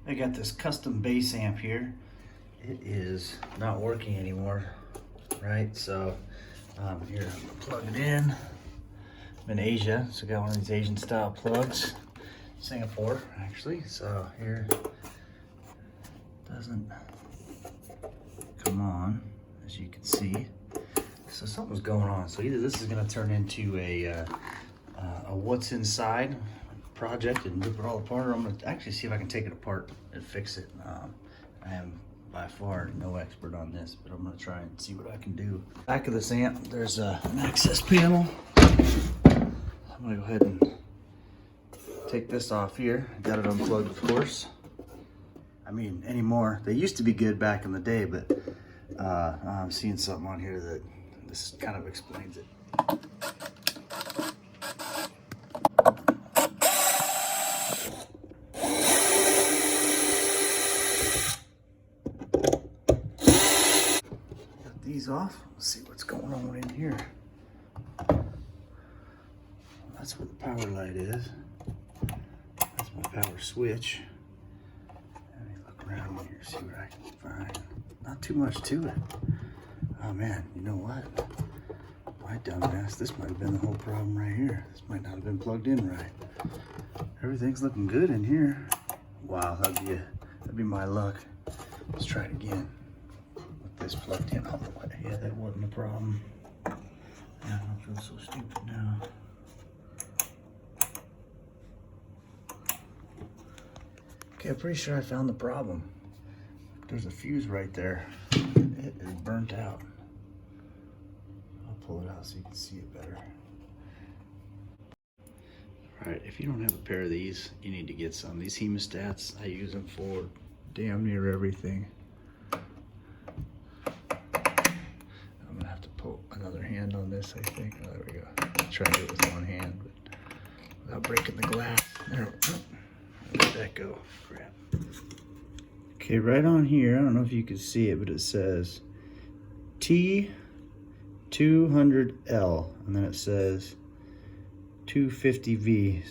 I got this custom bass amp here. It is not working anymore, right? So here, I'm gonna plug it in. I'm in Asia, so I got one of these Asian style plugs. Singapore, actually. So here, doesn't come on, as you can see. So something's going on. So either this is gonna turn into a what's inside project and rip it all apart, or I'm gonna actually see if I can take it apart and fix it. I am by far no expert on this, but I'm gonna try and see what I can do. Back of this amp, there's an access panel. I'm gonna go ahead and take this off here. Got it unplugged, of course. I mean, anymore. They used to be good back in the day, but I'm seeing something on here that this kind of explains it. These off. Let's see what's going on in here. That's where the power light is. That's my power switch. Let me look around here, see what I can find. Not too much to it. Oh man, you know what? My dumbass, this might have been the whole problem right here. This might not have been plugged in right. Everything's looking good in here. Wow, that'd be my luck. Let's try it again. This plugged in all the way. Yeah, that wasn't a problem. Yeah, I feel so stupid now. Okay, I'm pretty sure I found the problem. There's a fuse right there. It is burnt out. I'll pull it out so you can see it better. All right, if you don't have a pair of these, you need to get some. These hemostats, I use them for damn near everything. Another hand on this, I think. Oh, there we go. I'll try to do it with one hand, but without breaking the glass. There. Oh, where'd that go? Crap. Okay, right on here, I don't know if you can see it, but it says T200L, and then it says 250V.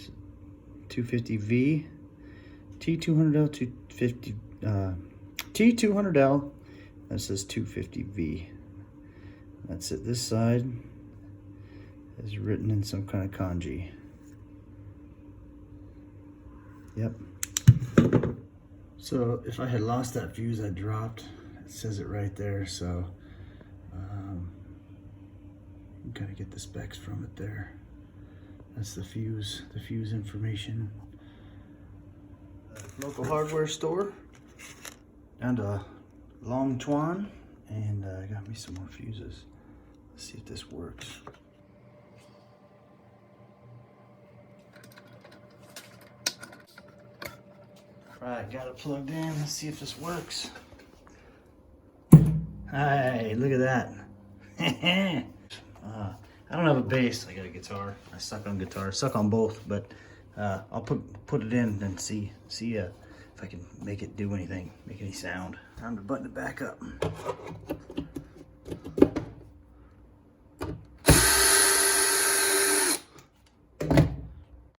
250V, T200L, 250, T200L, that says 250V. That's it. This side is written in some kind of kanji. Yep. So if I had lost that fuse I dropped, it says it right there. So you can kind of get the specs from it there. That's the fuse information. Local hardware store down to Long Tuan, and I got me some more fuses. Let's see if this works. Right, got it plugged in. Let's see if this works. Hey, look at that. I don't have a bass. I got a guitar. I suck on guitar. Suck on both, but I'll put it in and see if I can make it do anything, make any sound. Time to button it back up.